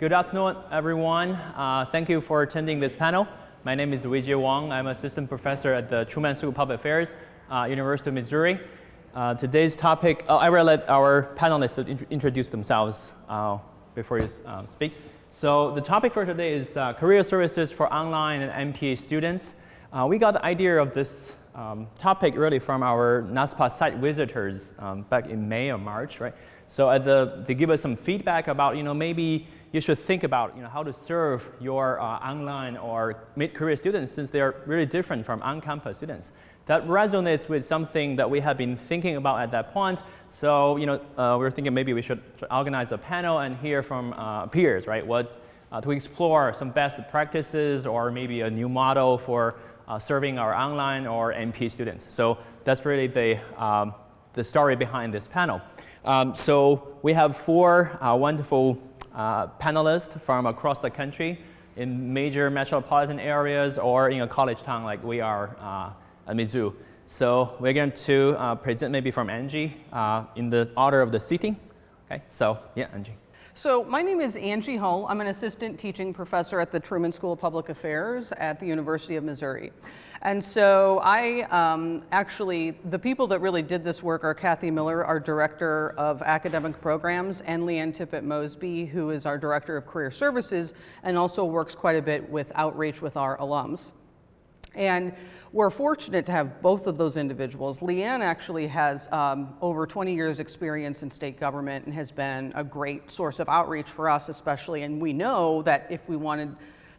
Good afternoon, everyone. Thank you for attending this panel. My name is Weijie Wang. I'm assistant professor at the Truman School of Public Affairs, University of Missouri. Today's topic, I will let our panelists introduce themselves before you speak. So the topic for today is career services for online and MPA students. We got the idea of this topic really from our NASPAA site visitors back in May or March, right? So they give us some feedback about, maybe you should think about, how to serve your online or mid-career students since they are really different from on-campus students. That resonates with something that we have been thinking about at that point. So, we're thinking maybe we should organize a panel and hear from peers, right? To explore some best practices or maybe a new model for serving our online or MP students. So that's really the story behind this panel. So we have four wonderful panelists from across the country in major metropolitan areas or in a college town like we are at Mizzou. So we're going to present maybe from Angie in the order of the seating. Okay, so yeah, Angie. So my name is Angie Howe. I'm an assistant teaching professor at the Truman School of Public Affairs at the University of Missouri. And so the people that really did this work are Kathy Miller, our director of academic programs, and Leanne Tippett-Mosby, who is our director of career services and also works quite a bit with outreach with our alums. And we're fortunate to have both of those individuals. Leanne actually has over 20 years experience in state government and has been a great source of outreach for us especially. And we know that if we wanted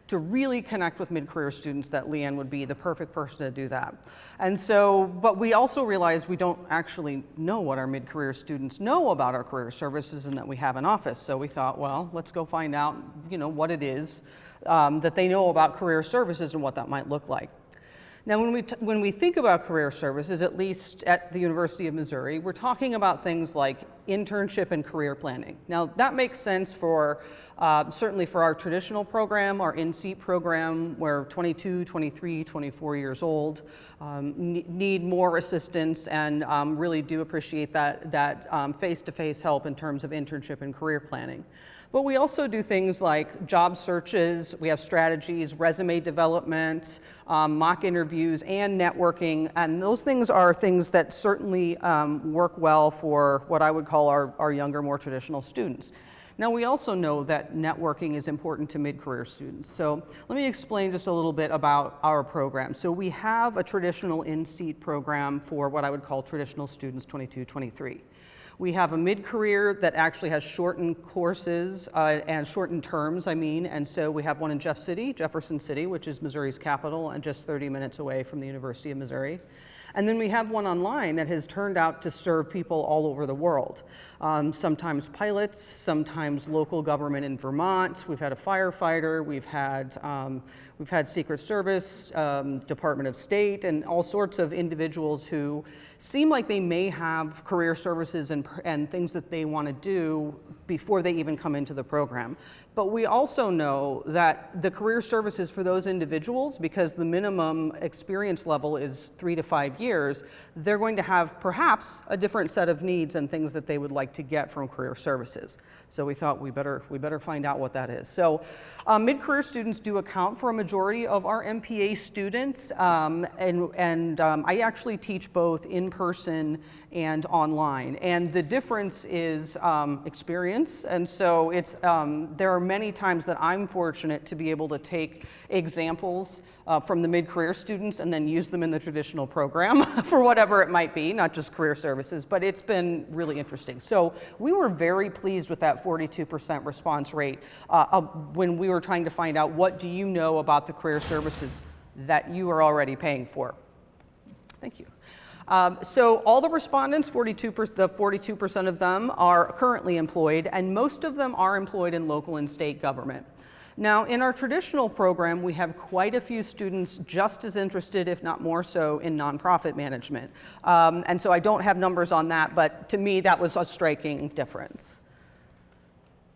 to really connect with mid-career students, that Leanne would be the perfect person to do that. And so, but we also realize we don't actually know what our mid-career students know about our career services and that we have an office. So we thought, well, let's go find out, what it is that they know about career services and what that might look like. Now, when we think about career services, at least at the University of Missouri, we're talking about things like internship and career planning. Now, that makes sense for certainly for our traditional program, our in-seat program, where 22, 23, 24 years old need more assistance and really do appreciate that face-to-face help in terms of internship and career planning. But we also do things like job searches, we have strategies, resume development, mock interviews, and networking. And those things are things that certainly work well for what I would call our younger, more traditional students. Now, we also know that networking is important to mid-career students. So let me explain just a little bit about our program. So we have a traditional in-seat program for what I would call traditional students 22, 23. We have a mid-career that actually has shortened courses and shortened terms, and so we have one in Jefferson City, which is Missouri's capital and just 30 minutes away from the University of Missouri. And then we have one online that has turned out to serve people all over the world. Sometimes pilots, sometimes local government in Vermont. We've had a firefighter, we've had Secret Service, Department of State, and all sorts of individuals who seem like they may have career services and things that they want to do before they even come into the program. But we also know that the career services for those individuals, because the minimum experience level is 3 to 5 years, they're going to have perhaps a different set of needs and things that they would like to get from career services. So we thought we better find out what that is. So mid-career students do account for a majority of our MPA students, and I actually teach both in person and online. And the difference is experience, and so there are many times that I'm fortunate to be able to take examples from the mid-career students and then use them in the traditional program for whatever it might be, not just career services, but it's been really interesting. So we were very pleased with that 42% response rate when we were trying to find out what do you know about the career services that you are already paying for. Thank you. So all the respondents, 42% of them are currently employed, and most of them are employed in local and state government. Now, in our traditional program, we have quite a few students just as interested, if not more so, in nonprofit management. And so I don't have numbers on that, but to me, that was a striking difference.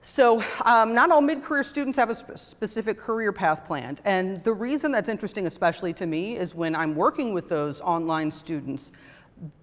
So not all mid-career students have a specific career path planned. And the reason that's interesting, especially to me, is when I'm working with those online students,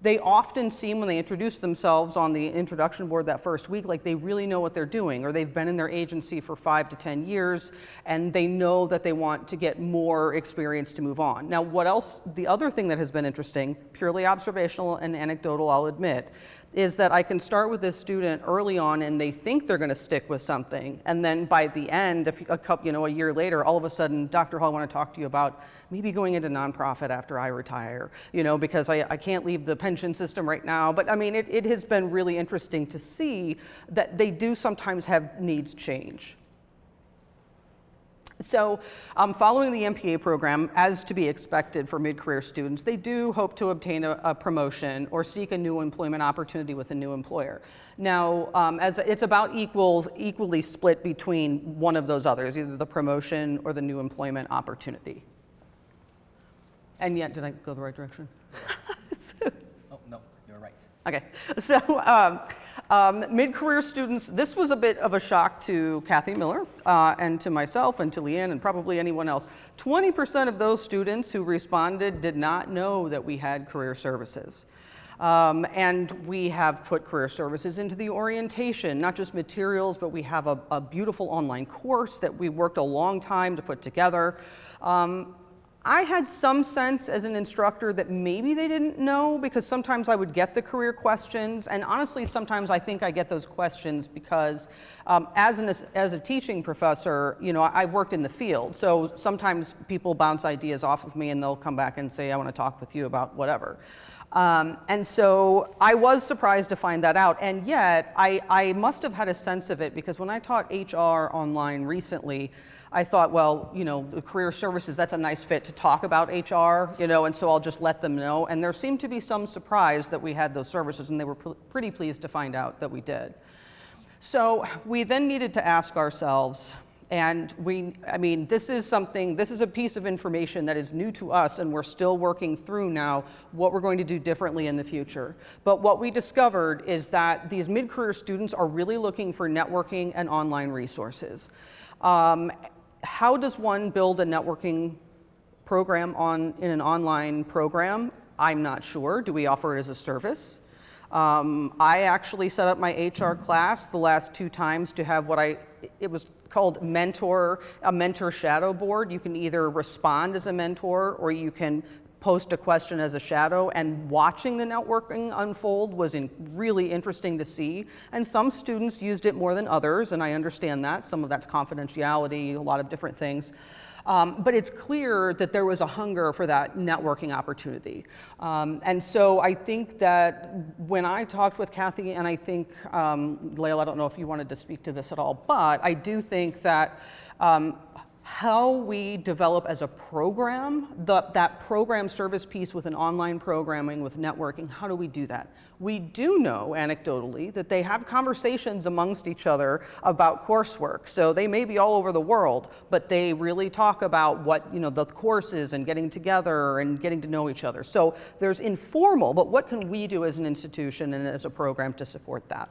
they often seem, when they introduce themselves on the introduction board that first week, like they really know what they're doing, or they've been in their agency for 5 to 10 years, and they know that they want to get more experience to move on. Now, what else, the other thing that has been interesting, purely observational and anecdotal, I'll admit, is that I can start with this student early on and they think they're going to stick with something, and then by the end, a year later, all of a sudden, Dr. Hall, I want to talk to you about maybe going into nonprofit after I retire, because I can't leave the pension system right now. But I mean, it has been really interesting to see that they do sometimes have needs change. So following the MPA program, as to be expected for mid-career students, they do hope to obtain a promotion or seek a new employment opportunity with a new employer. Now, as it's about equally split between one of those others, either the promotion or the new employment opportunity. And yet, did I go the right direction? Oh, no, you're right. Okay, so mid-career students, this was a bit of a shock to Kathy Miller and to myself and to Leanne and probably anyone else. 20% of those students who responded did not know that we had career services. And we have put career services into the orientation, not just materials, but we have a beautiful online course that we worked a long time to put together. I had some sense as an instructor that maybe they didn't know, because sometimes I would get the career questions, and honestly sometimes I think I get those questions because as a teaching professor, I've worked in the field, so sometimes people bounce ideas off of me and they'll come back and say, I want to talk with you about whatever. And so I was surprised to find that out, and yet I must have had a sense of it, because when I taught HR online recently, I thought, well, the career services, that's a nice fit to talk about HR, and so I'll just let them know. And there seemed to be some surprise that we had those services, and they were pretty pleased to find out that we did. So we then needed to ask ourselves, and this is a piece of information that is new to us, and we're still working through now what we're going to do differently in the future. But what we discovered is that these mid-career students are really looking for networking and online resources. How does one build a networking program in an online program? I'm not sure. Do we offer it as a service? I actually set up my HR class the last 2 times to have it was called a mentor shadow board. You can either respond as a mentor or you can post a question as a shadow, and watching the networking unfold was really interesting to see. And some students used it more than others, and I understand that. Some of that's confidentiality, a lot of different things. But it's clear that there was a hunger for that networking opportunity. And so I think that when I talked with Kathy, and I think, Lael, I don't know if you wanted to speak to this at all, but I do think that how we develop as a program, that program service piece with an online programming, with networking, how do we do that? We do know anecdotally that they have conversations amongst each other about coursework. So they may be all over the world, but they really talk about what the course is, and getting together and getting to know each other. So there's informal, but what can we do as an institution and as a program to support that?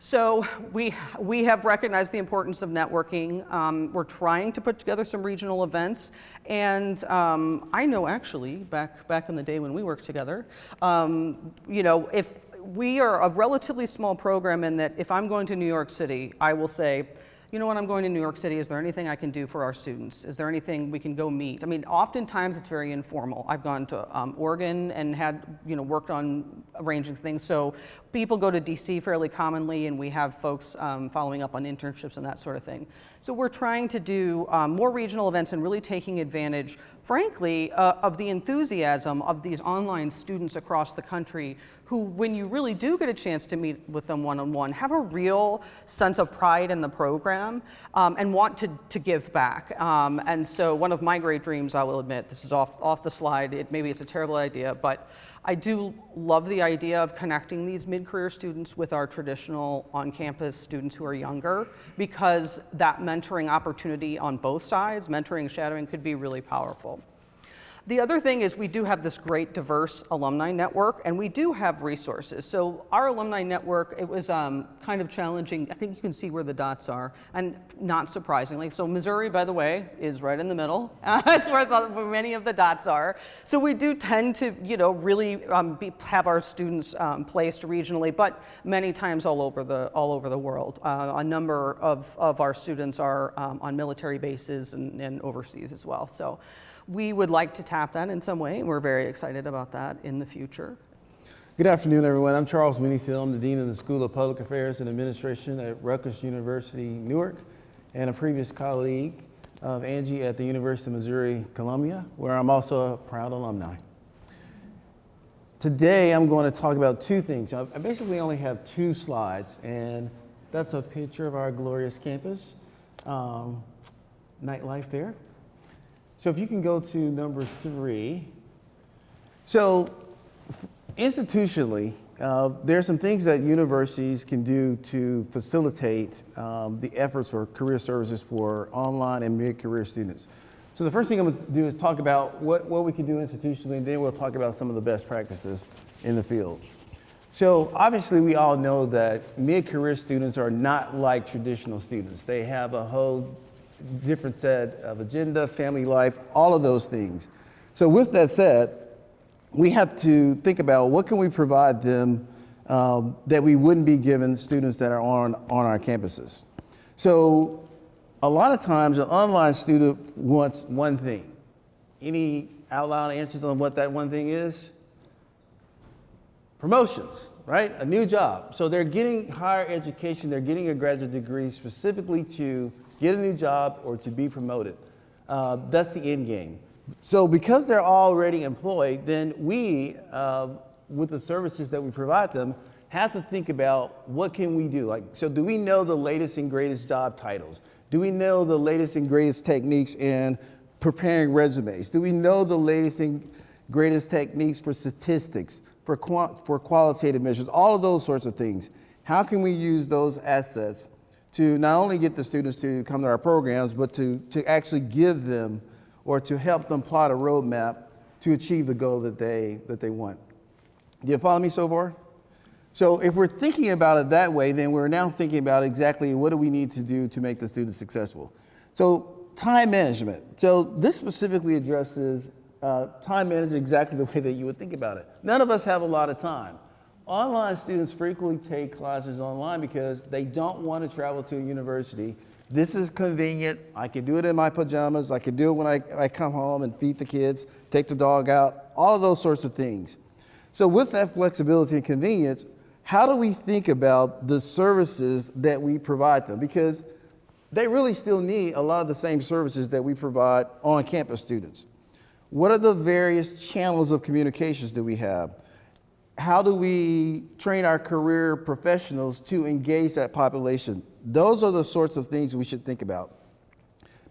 So we have recognized the importance of networking. We're trying to put together some regional events, and I know actually back in the day when we worked together, if we are a relatively small program in that if I'm going to New York City, I will say, you know what, I'm going to New York City, is there anything I can do for our students? Is there anything we can go meet? I mean, oftentimes it's very informal. I've gone to Oregon and had, worked on arranging things. So people go to DC fairly commonly, and we have folks following up on internships and that sort of thing. So we're trying to do more regional events and really taking advantage, frankly, of the enthusiasm of these online students across the country who, when you really do get a chance to meet with them one-on-one, have a real sense of pride in the program and want to give back. And so one of my great dreams, I will admit, this is off the slide, maybe it's a terrible idea, but I do love the idea of connecting these mid-career students with our traditional on-campus students who are younger, because that mentoring opportunity on both sides, mentoring and shadowing, could be really powerful. The other thing is we do have this great diverse alumni network, and we do have resources. So our alumni network, it was kind of challenging. I think you can see where the dots are, and not surprisingly. So Missouri, by the way, is right in the middle. That's where many of the dots are. So we do tend to, really have our students placed regionally, but many times all over the world. A number of our students are on military bases and overseas as well. So we would like to tap that in some way, and we're very excited about that in the future. Good afternoon, everyone. I'm Charles Menifield. I'm the Dean of the School of Public Affairs and Administration at Rutgers University, Newark, and a previous colleague of Angie at the University of Missouri, Columbia, where I'm also a proud alumni. Today, I'm going to talk about two things. I basically only have two slides, and that's a picture of our glorious campus, nightlife there. So if you can go to number 3. So institutionally, there are some things that universities can do to facilitate the efforts or career services for online and mid-career students. So the first thing I'm going to do is talk about what we can do institutionally, and then we'll talk about some of the best practices in the field. So obviously we all know that mid-career students are not like traditional students. They have a whole different set of agenda, family life, all of those things. So with that said, we have to think about what can we provide them that we wouldn't be giving students that are on our campuses. So a lot of times an online student wants one thing. Any out loud answers on what that one thing is? Promotions, right? A new job. So they're getting higher education, they're getting a graduate degree specifically to get a new job or to be promoted. That's the end game. So because they're already employed, then we, with the services that we provide them, have to think about what can we do? So do we know the latest and greatest job titles? Do we know the latest and greatest techniques in preparing resumes? Do we know the latest and greatest techniques for statistics, for qualitative measures, all of those sorts of things? How can we use those assets to not only get the students to come to our programs, but to actually give them or to help them plot a roadmap to achieve the goal that they want. Do you follow me so far? So if we're thinking about it that way, then we're now thinking about exactly what do we need to do to make the students successful. So time management. So this specifically addresses time management exactly the way that you would think about it. None of us have a lot of time. Online students frequently take classes online because they don't want to travel to a university. This is convenient. I can do it in my pajamas. I can do it when I come home and feed the kids, take the dog out, all of those sorts of things. So with that flexibility and convenience, how do we think about the services that we provide them? Because they really still need a lot of the same services that we provide on-campus students. What are the various channels of communications that we have? How do we train our career professionals to engage that population? Those are the sorts of things we should think about.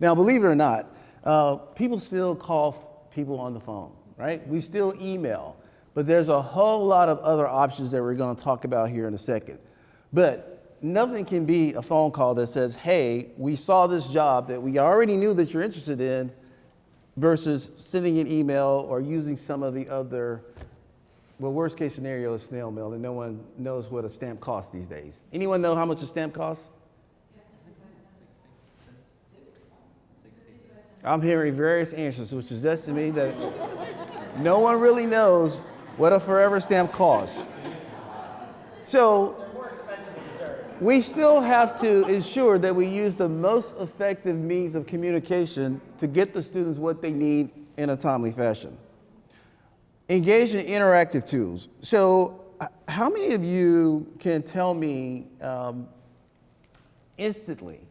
Now, believe it or not, people still call people on the phone, right? We still email, but there's a whole lot of other options that we're going to talk about here in a second. But nothing can beat a phone call that says, hey, we saw this job that we already knew that you're interested in, versus sending an email or using some of the other, well, worst case scenario is snail mail, and no one knows what a stamp costs these days. Anyone know how much a stamp costs? I'm hearing various answers, which suggests to me that no one really knows what a forever stamp costs. So we still have to ensure that we use the most effective means of communication to get the students what they need in a timely fashion. Engage in interactive tools. So how many of you can tell me instantly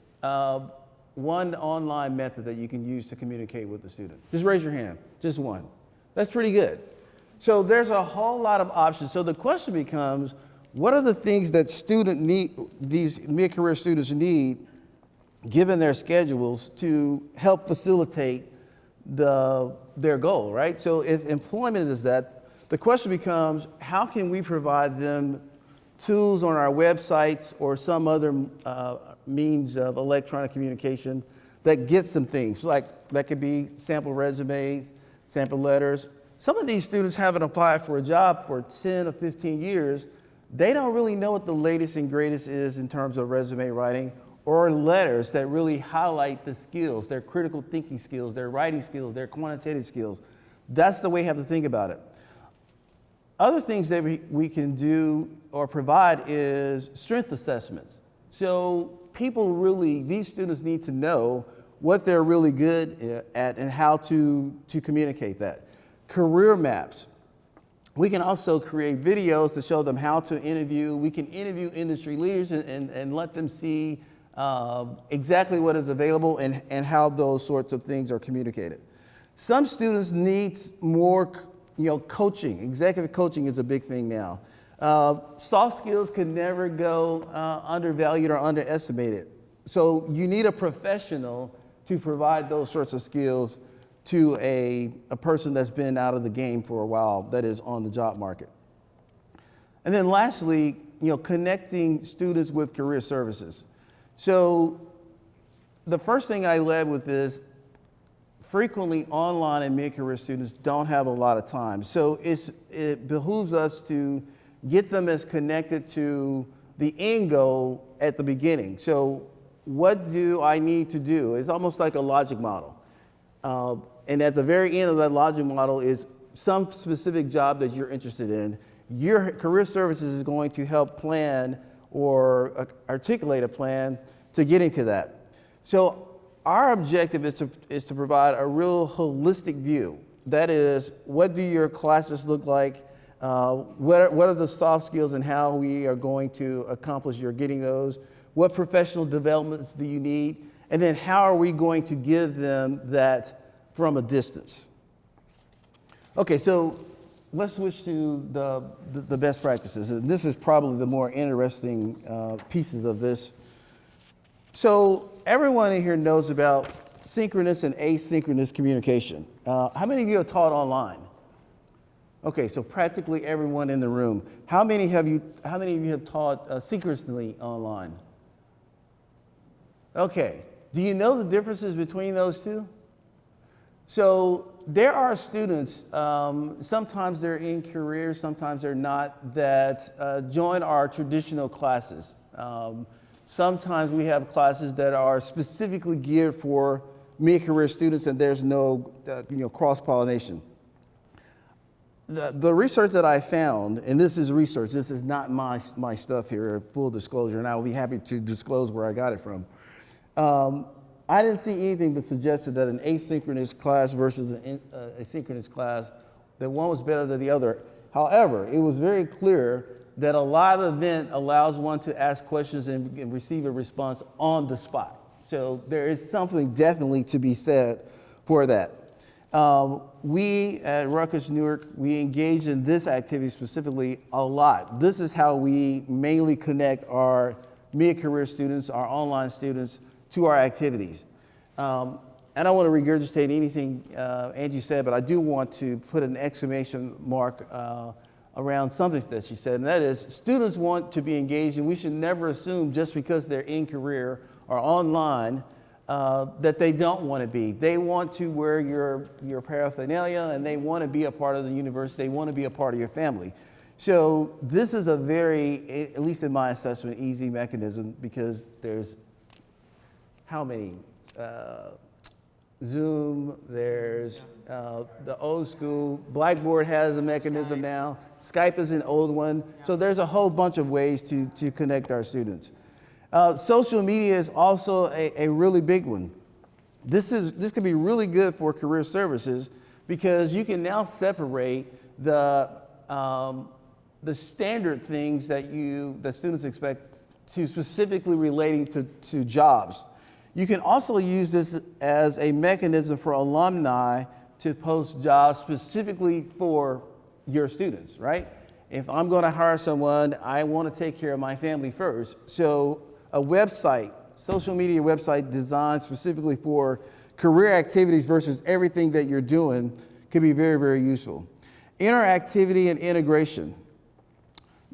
one online method that you can use to communicate with the student? Just raise your hand, just one. That's pretty good. So there's a whole lot of options. So the question becomes, what are the things that these mid-career students need, given their schedules, to help facilitate their goal, right? So if employment is that, the question becomes, how can we provide them tools on our websites or some other means of electronic communication that gets them things? Like that could be sample resumes, sample letters. Some of these students haven't applied for a job for 10 or 15 years. They don't really know what the latest and greatest is in terms of resume writing or letters that really highlight the skills, their critical thinking skills, their writing skills, their quantitative skills. That's the way you have to think about it. Other things that we can do or provide is strength assessments. So people really, these students need to know what they're really good at and how to communicate that. Career maps. We can also create videos to show them how to interview. We can interview industry leaders and let them see exactly what is available and how those sorts of things are communicated. Some students need more coaching. Executive coaching is a big thing now. Soft skills can never go undervalued or underestimated. So you need a professional to provide those sorts of skills to a person that's been out of the game for a while, that is on the job market. And then lastly, connecting students with career services. So the first thing I led with is frequently online and mid-career students don't have a lot of time. So it behooves us to get them as connected to the end goal at the beginning. So what do I need to do? It's almost like a logic model. And at the very end of that logic model is some specific job that you're interested in. Your career services is going to help plan or articulate a plan to getting to that. So our objective is to provide a real holistic view. That is, what do your classes look like? What are the soft skills and how we are going to accomplish your getting those? What professional developments do you need? And then how are we going to give them that from a distance? Okay, so let's switch to the best practices. And this is probably the more interesting pieces of this. So everyone in here knows about synchronous and asynchronous communication. How many of you have taught online? Okay, so practically everyone in the room. How many of you have taught synchronously online? Okay, do you know the differences between those two? So there are students, sometimes they're in careers, sometimes they're not, that join our traditional classes. Sometimes we have classes that are specifically geared for mid-career students and there's no cross-pollination. The research that I found, and this is research, this is not my stuff here, full disclosure, and I will be happy to disclose where I got it from. I didn't see anything that suggested that an asynchronous class versus a synchronous class, that one was better than the other. However, it was very clear that a live event allows one to ask questions and receive a response on the spot. So there is something definitely to be said for that. We at Rutgers Newark, we engage in this activity specifically a lot. This is how we mainly connect our mid-career students, our online students, to our activities. I don't want to regurgitate anything Angie said, but I do want to put an exclamation mark around something that she said, and that is students want to be engaged, and we should never assume just because they're in career or online that they don't want to be. They want to wear your paraphernalia, and they want to be a part of the university. They want to be a part of your family. So this is a very, at least in my assessment, easy mechanism because there's how many? Zoom, there's the old school, Blackboard has a mechanism now, Skype is an old one, so there's a whole bunch of ways to connect our students. Social media is also a really big one. This can be really good for career services because you can now separate the standard things that students expect to specifically relating to jobs. You can also use this as a mechanism for alumni to post jobs specifically for your students, right? If I'm going to hire someone, I want to take care of my family first. So a website, social media website designed specifically for career activities versus everything that you're doing can be very, very useful. Interactivity and integration.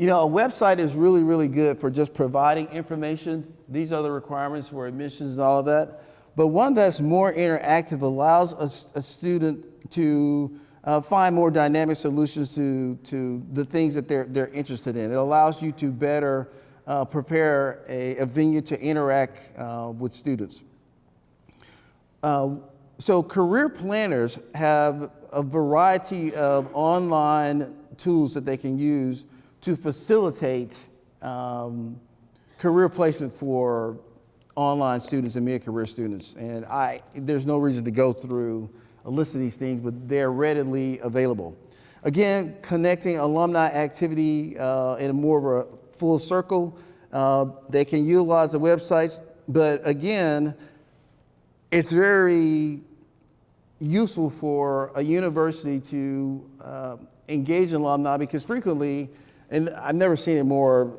A website is really, really good for just providing information. These are the requirements for admissions and all of that. but one that's more interactive allows a student to find more dynamic solutions to the things that they're interested in. It allows you to better prepare a venue to interact with students. So career planners have a variety of online tools that they can use to facilitate career placement for online students and mid-career students. And there's no reason to go through a list of these things, but they're readily available. Again, connecting alumni activity in more of a full circle. They can utilize the websites, but again, it's very useful for a university to engage alumni, because frequently, and I've never seen it more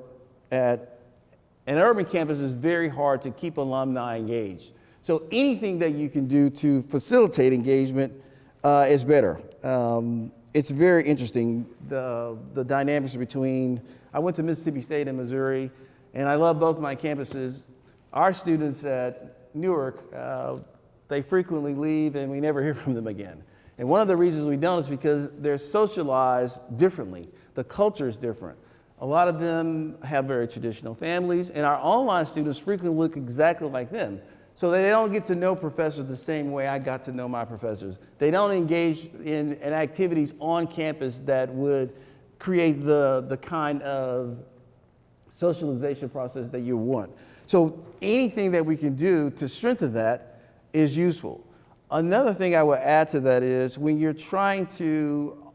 at an urban campus, is very hard to keep alumni engaged. So anything that you can do to facilitate engagement is better. It's very interesting, the dynamics between, I went to Mississippi State and Missouri, and I love both my campuses. Our students at Newark, they frequently leave and we never hear from them again. And one of the reasons we don't is because they're socialized differently. The culture is different. A lot of them have very traditional families, and our online students frequently look exactly like them. So they don't get to know professors the same way I got to know my professors. They don't engage in activities on campus that would create the kind of socialization process that you want. So anything that we can do to strengthen that is useful. Another thing I would add to that is when you're trying to,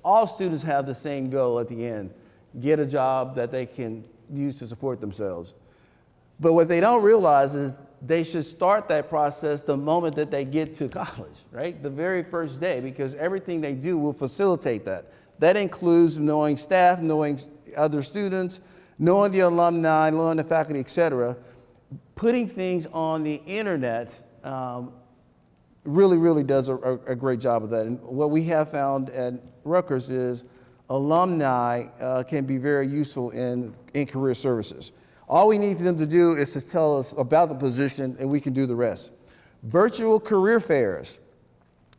all students have the same goal at the end, get a job that they can use to support themselves. But what they don't realize is they should start that process the moment that they get to college, right? The very first day, because everything they do will facilitate that. That includes knowing staff, knowing other students, knowing the alumni, knowing the faculty, et cetera. Putting things on the internet really does a great job of that. And what we have found at Rutgers is alumni can be very useful in career services. All we need them to do is to tell us about the position, and we can do the rest. Virtual career fairs.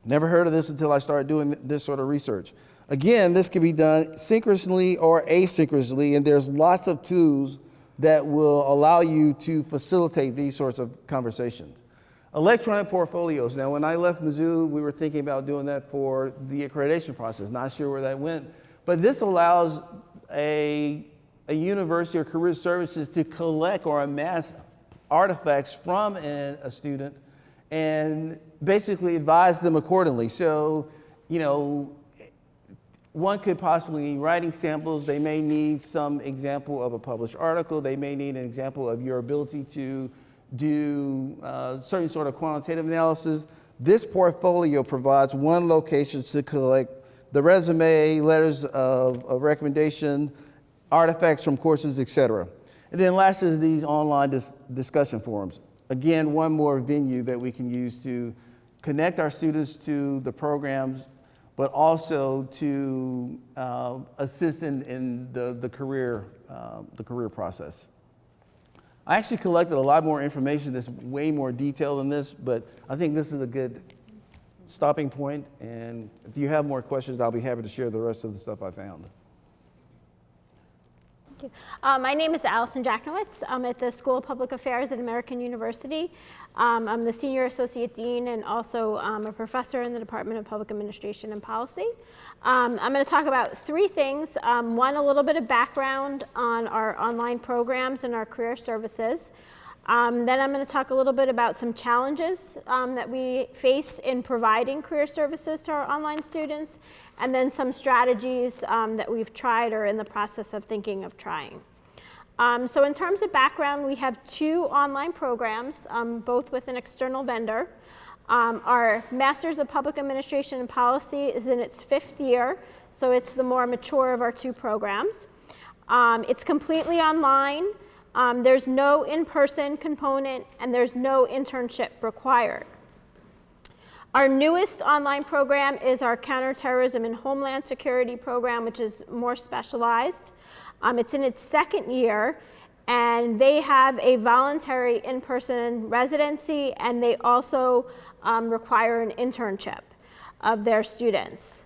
Never heard of this until I started doing this sort of research. Again, this can be done synchronously or asynchronously, and there's lots of tools that will allow you to facilitate these sorts of conversations. Electronic portfolios. Now, when I left Mizzou, we were thinking about doing that for the accreditation process. Not sure where that went, but this allows a university or career services to collect or amass artifacts from a student and basically advise them accordingly. So, one could possibly need writing samples. They may need some example of a published article. They may need an example of your ability to do certain sort of quantitative analysis. This portfolio provides one location to collect the resume, letters of recommendation, artifacts from courses, et cetera. And then last is these online discussion forums. Again, one more venue that we can use to connect our students to the programs, but also to assist in the career process. I actually collected a lot more information that's way more detailed than this, but I think this is a good stopping point. And if you have more questions, I'll be happy to share the rest of the stuff I found. My name is Alison Jacknowitz. I'm at the School of Public Affairs at American University. I'm the Senior Associate Dean and also a professor in the Department of Public Administration and Policy. I'm going to talk about three things. One, a little bit of background on our online programs and our career services. Then I'm going to talk a little bit about some challenges that we face in providing career services to our online students, and then some strategies that we've tried or in the process of thinking of trying. So in terms of background, we have two online programs, both with an external vendor. Our Masters of Public Administration and Policy is in its 5th year, so it's the more mature of our two programs. It's completely online. There's no in-person component, and there's no internship required. Our newest online program is our Counterterrorism and Homeland Security program, which is more specialized. It's in its 2nd year, And they have a voluntary in-person residency, and they also require an internship of their students.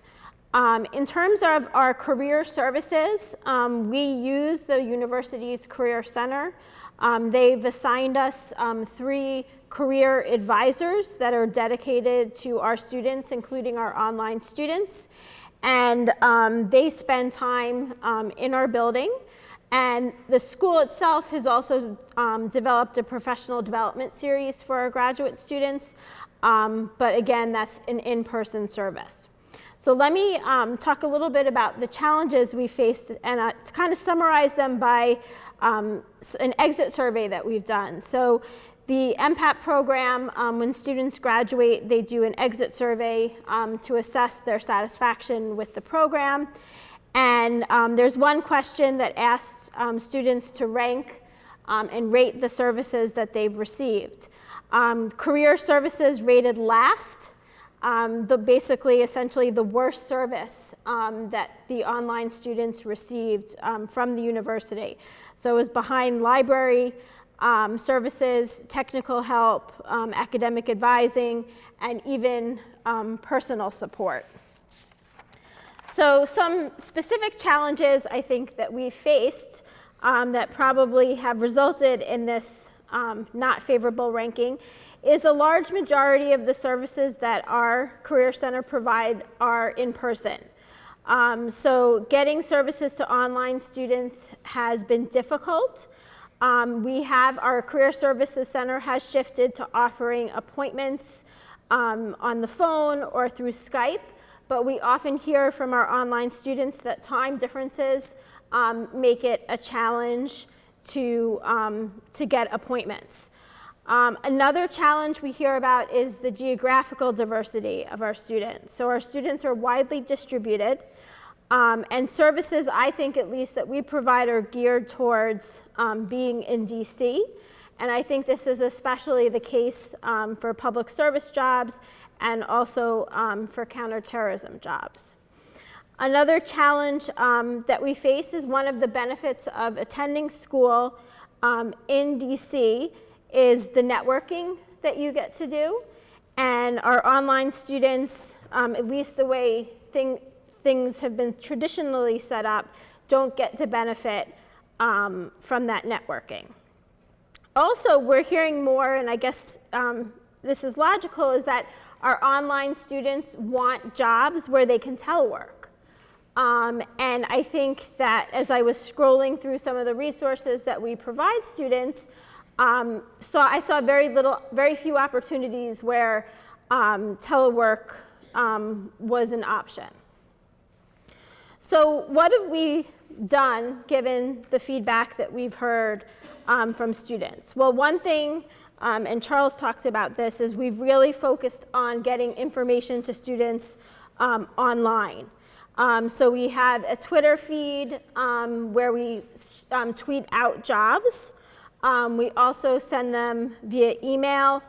In terms of our career services, we use the university's Career Center. They've assigned us 3 career advisors that are dedicated to our students, including our online students. And they spend time in our building. And the school itself has also developed a professional development series for our graduate students. But again, that's an in-person service. So let me talk a little bit about the challenges we faced and to kind of summarize them by an exit survey that we've done. So the MPAT program, when students graduate, they do an exit survey to assess their satisfaction with the program. And there's one question that asks students to rank and rate the services that they've received. Career services rated last, basically essentially the worst service that the online students received from the university. So it was behind library services, technical help, academic advising, and even personal support. So some specific challenges I think that we faced that probably have resulted in this not favorable ranking is a large majority of the services that our Career Center provide are in person. So getting services to online students has been difficult. Our Career Services Center has shifted to offering appointments on the phone or through Skype, but we often hear from our online students that time differences make it a challenge to get appointments. Another challenge we hear about is the geographical diversity of our students. So our students are widely distributed, and services, I think at least, that we provide are geared towards being in DC. And I think this is especially the case for public service jobs and also for counterterrorism jobs. Another challenge that we face is one of the benefits of attending school in DC is the networking that you get to do. And our online students, at least the way things have been traditionally set up, don't get to benefit from that networking. Also, we're hearing more, and I guess this is logical, is that our online students want jobs where they can telework. And I think that as I was scrolling through some of the resources that we provide students, I saw very few opportunities where telework was an option. So what have we done given the feedback that we've heard from students? Well, one thing, and Charles talked about this, is we've really focused on getting information to students online. So we have a Twitter feed where we tweet out jobs. We also send them via email.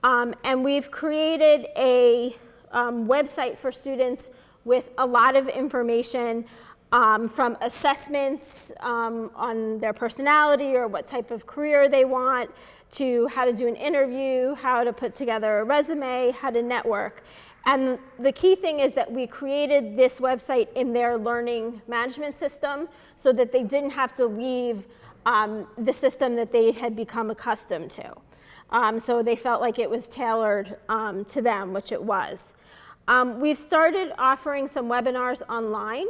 And we've created a website for students with a lot of information from assessments on their personality or what type of career they want, to how to do an interview, how to put together a resume, how to network. And the key thing is that we created this website in their learning management system so that they didn't have to leave the system that they had become accustomed to. So they felt like it was tailored to them, which it was. We've started offering some webinars online.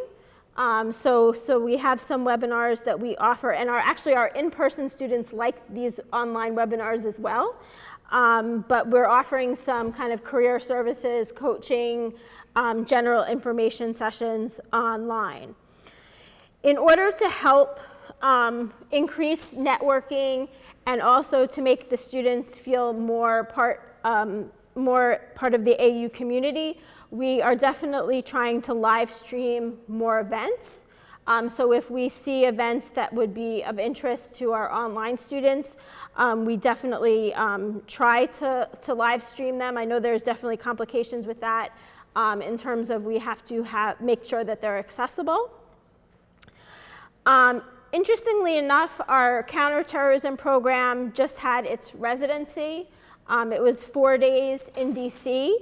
So we have some webinars that we offer, and actually our in-person students like these online webinars as well. But we're offering some kind of career services, coaching, general information sessions online. In order to help increase networking and also to make the students feel more part of the AU community, we are definitely trying to live stream more events. So if we see events that would be of interest to our online students, we definitely try to live stream them. I know there's definitely complications with that in terms of we have to make sure that they're accessible. Interestingly enough, our counterterrorism program just had its residency. It was 4 days in DC,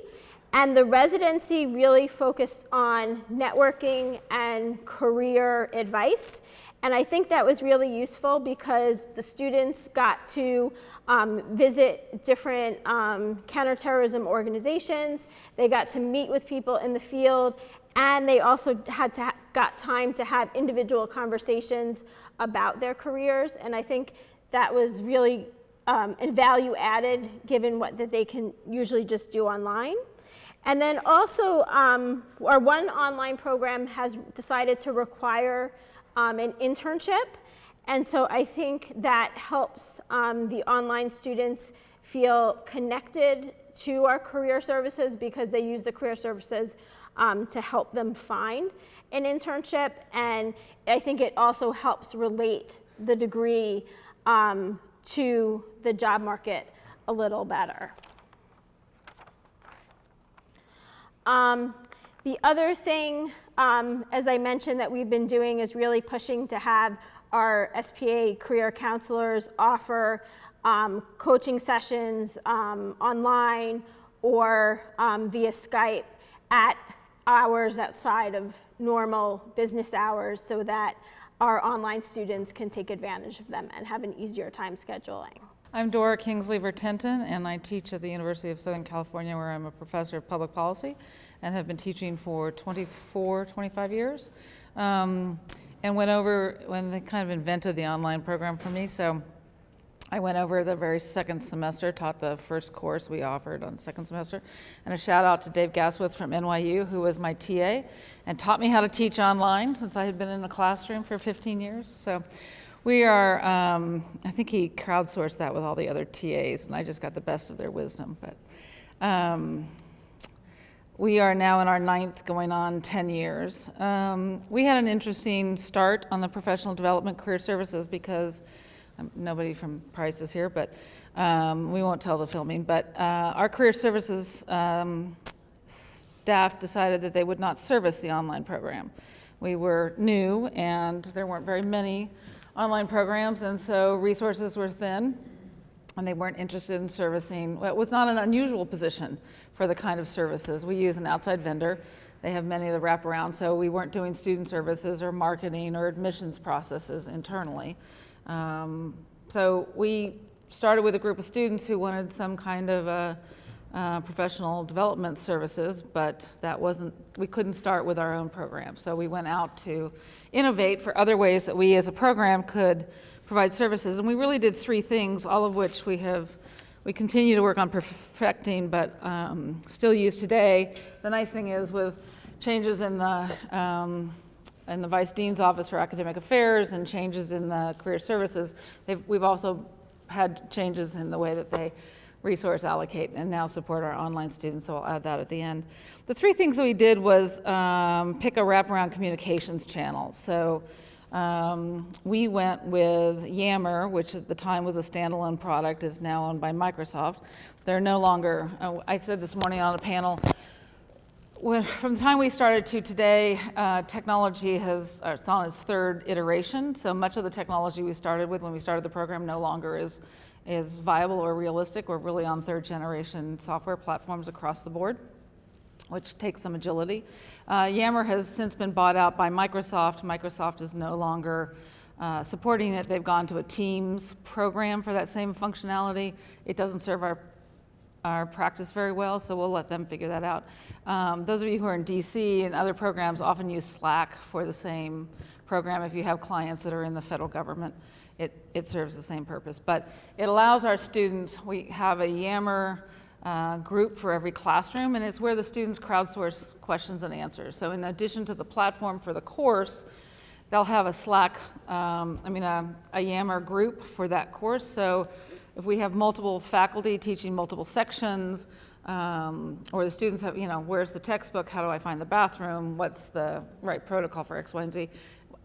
and the residency really focused on networking and career advice. And I think that was really useful because the students got to visit different counterterrorism organizations. They got to meet with people in the field, and they also got time to have individual conversations about their careers. And I think that was really value added given that they can usually just do online. And then also, our one online program has decided to require an internship. And so I think that helps the online students feel connected to our career services because they use the career services to help them find an internship. And I think it also helps relate the degree to the job market a little better. The other thing, as I mentioned, that we've been doing is really pushing to have our SPA career counselors offer coaching sessions online or via Skype at hours outside of normal business hours so that our online students can take advantage of them and have an easier time scheduling. I'm Dora Kingsley-Vertenton, and I teach at the University of Southern California, where I'm a professor of public policy and have been teaching for 25 years. And went over when they kind of invented the online program for me. So I went over the very second semester, taught the first course we offered on the second semester. And a shout out to Dave Gaswith from NYU, who was my TA and taught me how to teach online since I had been in a classroom for 15 years. So we are, I think he crowdsourced that with all the other TAs, and I just got the best of their wisdom. But we are now in our 9th, going on 10 years. We had an interesting start on the professional development career services because nobody from Price is here, but we won't tell the filming. But our career services staff decided that they would not service the online program. We were new, and there weren't very many online programs, and so resources were thin, and they weren't interested in servicing. Well, it was not an unusual position for the kind of services. We use an outside vendor. They have many of the wraparound, so we weren't doing student services or marketing or admissions processes internally. So we started with a group of students who wanted some kind of professional development services, but we couldn't start with our own program. So we went out to innovate for other ways that we as a program could provide services. And we really did 3 things, all of which we continue to work on perfecting, but still use today. The nice thing is with changes in the Vice Dean's Office for Academic Affairs and changes in the career services, we've also had changes in the way that they resource allocate and now support our online students, so I'll add that at the end. The 3 things that we did was pick a wraparound communications channel. So we went with Yammer, which at the time was a standalone product, is now owned by Microsoft. They're no longer, I said this morning on a panel, from the time we started to today, technology it's on its 3rd iteration. So much of the technology we started with when we started the program no longer is viable or realistic. We're really on 3rd generation software platforms across the board, which takes some agility. Yammer has since been bought out by Microsoft. Microsoft is no longer supporting it. They've gone to a Teams program for that same functionality. It doesn't serve our practice very well, so we'll let them figure that out. Those of you who are in DC and other programs often use Slack for the same program. If you have clients that are in the federal government, it serves the same purpose. But it allows our students, we have a Yammer group for every classroom, and it's where the students crowdsource questions and answers. So in addition to the platform for the course, they'll have a Slack, a Yammer group for that course. So if we have multiple faculty teaching multiple sections, or the students have, where's the textbook? How do I find the bathroom? What's the right protocol for X, Y, and Z?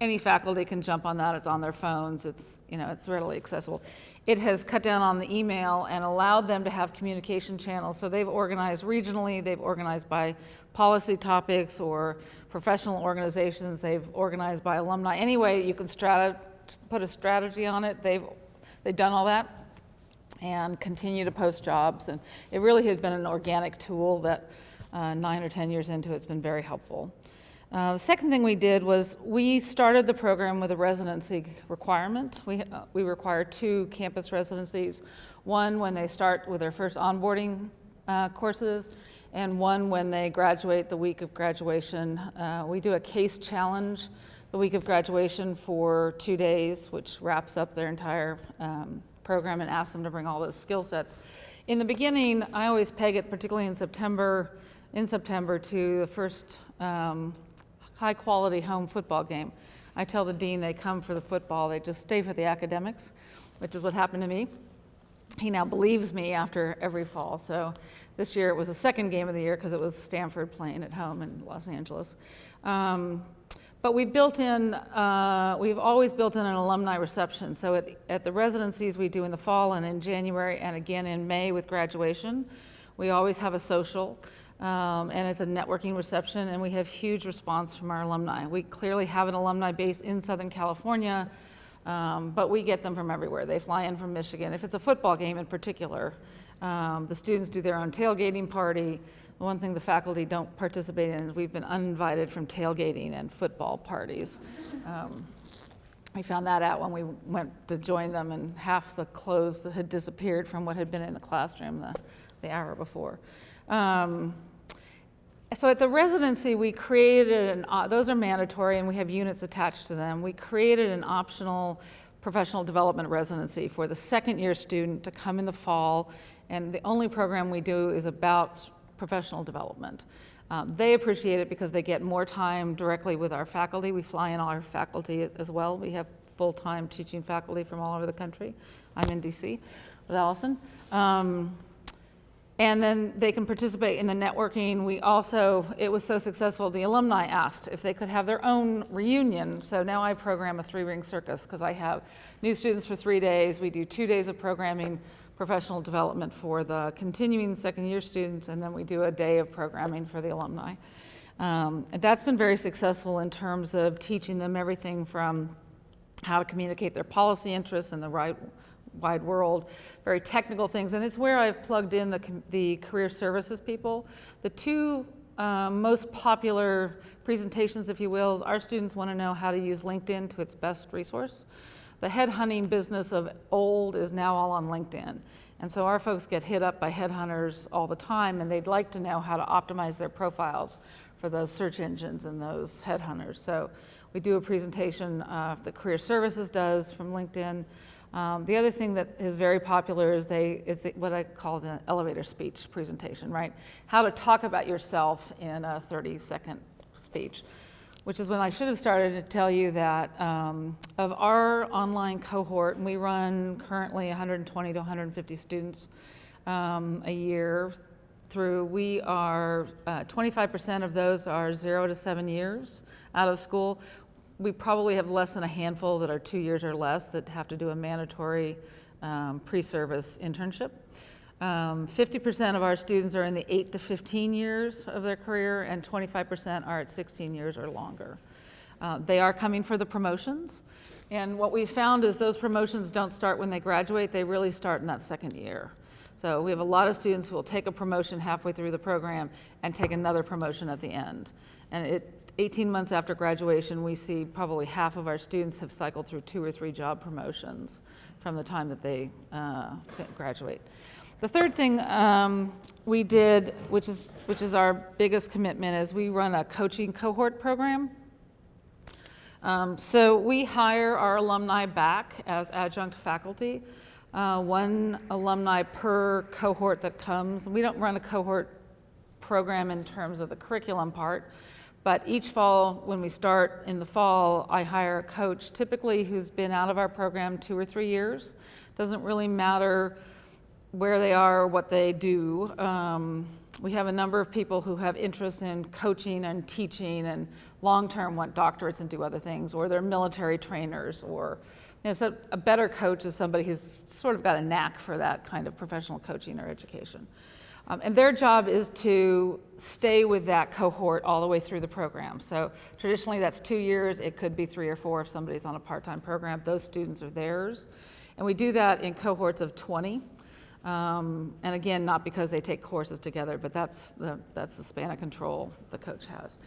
Any faculty can jump on that. It's on their phones. It's readily accessible. It has cut down on the email and allowed them to have communication channels. So they've organized regionally. They've organized by policy topics or professional organizations. They've organized by alumni. Anyway, you can put a strategy on it. They've done all that and continue to post jobs. And it really has been an organic tool that 9 or 10 years into it's been very helpful. The second thing we did was we started the program with a residency requirement. We require 2 campus residencies, one when they start with their first onboarding courses, and one when they graduate the week of graduation. We do a case challenge the week of graduation for 2 days, which wraps up their entire program and asks them to bring all those skill sets. In the beginning, I always peg it, particularly in September, to the first high quality home football game. I tell the dean they come for the football, they just stay for the academics, which is what happened to me. He now believes me after every fall. So this year it was the second game of the year because it was Stanford playing at home in Los Angeles. But we've always built in an alumni reception. So at the residencies we do in the fall and in January and again in May with graduation, we always have a social. And it's a networking reception, and we have huge response from our alumni. We clearly have an alumni base in Southern California, but we get them from everywhere. They fly in from Michigan. If it's a football game in particular, the students do their own tailgating party. The one thing the faculty don't participate in is we've been uninvited from tailgating and football parties. We found that out when we went to join them, and half the clothes that had disappeared from what had been in the classroom the hour before. So at the residency, we created those are mandatory and we have units attached to them. We created an optional professional development residency for the second year student to come in the fall, and the only program we do is about professional development. They appreciate it because they get more time directly with our faculty. We fly in all our faculty as well. We have full-time teaching faculty from all over the country. I'm in DC with Alison. And then they can participate in the networking. It was so successful, the alumni asked if they could have their own reunion. So now I program a 3-ring circus because I have new students for 3 days. We do 2 days of programming, professional development for the continuing second year students, and then we do a day of programming for the alumni. And that's been very successful in terms of teaching them everything from how to communicate their policy interests in the wide world, very technical things, and it's where I've plugged in the career services people. The 2 most popular presentations, if you will, our students want to know how to use LinkedIn to its best resource. The headhunting business of old is now all on LinkedIn, and so our folks get hit up by headhunters all the time, and they'd like to know how to optimize their profiles for those search engines and those headhunters. So we do a presentation the career services does from LinkedIn. The other thing that is very popular is what I call the elevator speech presentation, right? How to talk about yourself in a 30-second speech, which is when I should have started to tell you that of our online cohort, and we run currently 120 to 150 students a year through, we are 25% of those are 0 to 7 years out of school. We probably have less than a handful that are 2 years or less that have to do a mandatory pre-service internship. 50% of our students are in the 8 to 15 years of their career, and 25% are at 16 years or longer. They are coming for the promotions, and what we found is those promotions don't start when they graduate, they really start in that second year. So we have a lot of students who will take a promotion halfway through the program and take another promotion at the end. And 18 months after graduation, we see probably half of our students have cycled through 2 or 3 job promotions from the time that they graduate. The third thing we did, which is our biggest commitment, is we run a coaching cohort program. So we hire our alumni back as adjunct faculty, 1 alumni per cohort that comes. We don't run a cohort program in terms of the curriculum part, but each fall, when we start in the fall, I hire a coach, typically who's been out of our program 2 or 3 years. Doesn't really matter where they are or what they do. We have a number of people who have interests in coaching and teaching and long-term want doctorates and do other things, or they're military trainers, or so a better coach is somebody who's sort of got a knack for that kind of professional coaching or education. And their job is to stay with that cohort all the way through the program. So traditionally that's 2 years. It could be 3 or 4 if somebody's on a part-time program. Those students are theirs. And we do that in cohorts of 20. And again, not because they take courses together, but that's the span of control the coach has.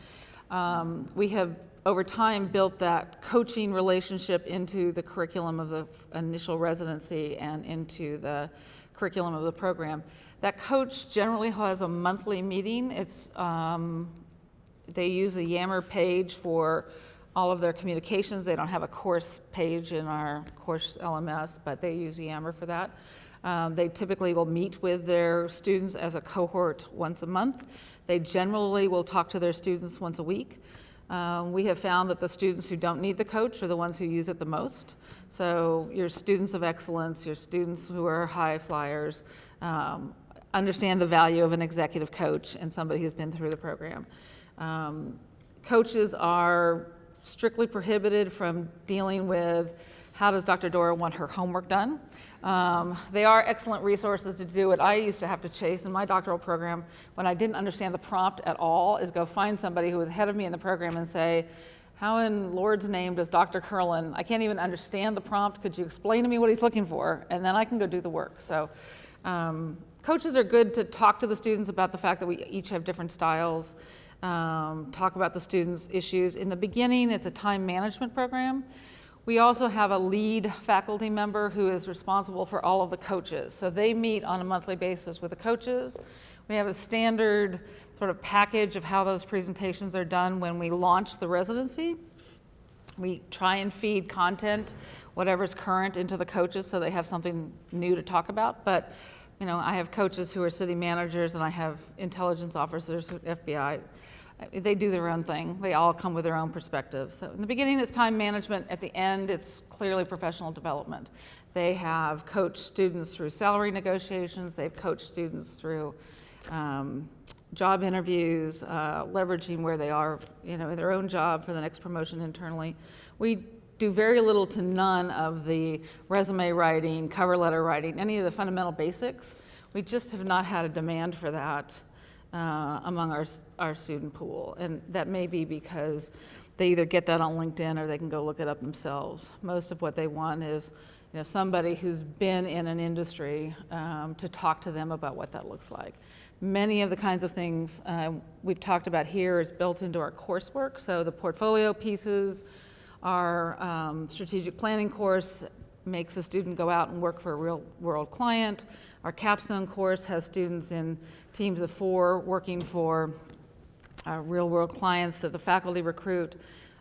We have, over time, built that coaching relationship into the curriculum of the initial residency and into the curriculum of the program. That coach generally has a monthly meeting. They use the Yammer page for all of their communications. They don't have a course page in our course LMS, but they use Yammer for that. They typically will meet with their students as a cohort once a month. They generally will talk to their students once a week. We have found that the students who don't need the coach are the ones who use it the most. So your students of excellence, your students who are high flyers, understand the value of an executive coach and somebody who's been through the program. Coaches are strictly prohibited from dealing with how does Dr. Dora want her homework done. They are excellent resources to do what I used to have to chase in my doctoral program when I didn't understand the prompt at all, is go find somebody who was ahead of me in the program and say, how in Lord's name does Dr. Curlin, I can't even understand the prompt, could you explain to me what he's looking for? And then I can go do the work. So coaches are good to talk to the students about the fact that we each have different styles, talk about the students' issues. In the beginning, it's a time management program. We also have a lead faculty member who is responsible for all of the coaches. So they meet on a monthly basis with the coaches. We have a standard sort of package of how those presentations are done when we launch the residency. We try and feed content, whatever's current, into the coaches so they have something new to talk about. But you know, I have coaches who are city managers and I have intelligence officers, FBI. They do their own thing. They all come with their own perspective. So in the beginning, it's time management. At the end, it's clearly professional development. They have coached students through salary negotiations. They've coached students through job interviews, leveraging where they are, you know, in their own job for the next promotion internally. We do very little to none of the resume writing, cover letter writing, any of the fundamental basics. We just have not had a demand for that among our student pool. And that may be because they either get that on LinkedIn or they can go look it up themselves. Most of what they want is, you know, somebody who's been in an industry to talk to them about what that looks like. Many of the kinds of things we've talked about here is built into our coursework. So the portfolio pieces, our strategic planning course makes a student go out and work for a real world client. Our capstone course has students in teams of 4 working for real world clients that the faculty recruit.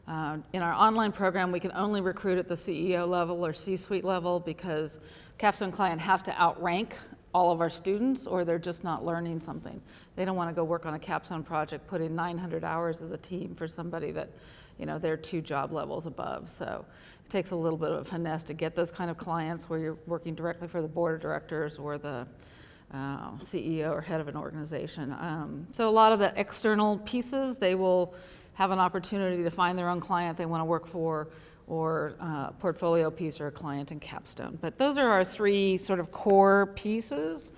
In our online program, we can only recruit at the CEO level or C-suite level because capstone client has to outrank all of our students or they're just not learning something. They don't want to go work on a capstone project, put in 900 hours as a team for somebody that, you know, they're 2 job levels above. So it takes a little bit of finesse to get those kind of clients where you're working directly for the board of directors or the CEO or head of an organization. So a lot of the external pieces, they will have an opportunity to find their own client they want to work for, or portfolio piece or a client in capstone. But those are our 3 sort of core pieces.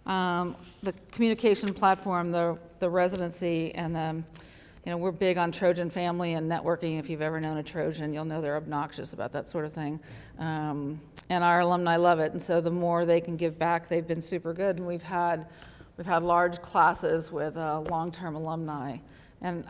The communication platform, the residency, and the, you know, we're big on Trojan family and networking. If you've ever known a Trojan, you'll know they're obnoxious about that sort of thing. And our alumni love it. And so the more they can give back, they've been super good. And we've had large classes with long-term alumni. And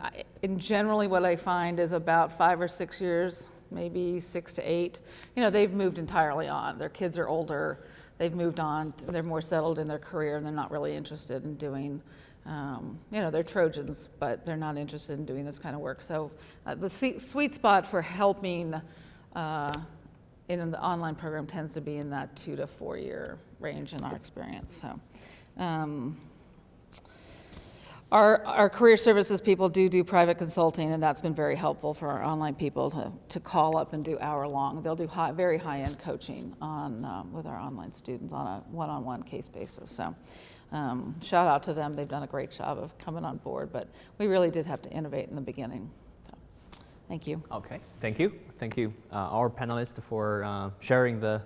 generally what I find is about 5 or 6 years, maybe 6 to 8, you know, they've moved entirely on. Their kids are older, they've moved on, they're more settled in their career, and they're not really interested in doing, you know, they're Trojans, but they're not interested in doing this kind of work. So the sweet spot for helping in the online program tends to be in that 2 to 4 year range in our experience. So. Our career services people do private consulting, and that's been very helpful for our online people to call up and do hour-long. They'll do very high-end coaching with our online students on a one-on-one case basis. So shout out to them. They've done a great job of coming on board, but we really did have to innovate in the beginning. So, thank you. Okay, thank you. Thank you, our panelists, for sharing the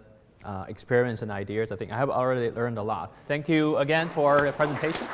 experience and ideas. I think I have already learned a lot. Thank you again for the presentation.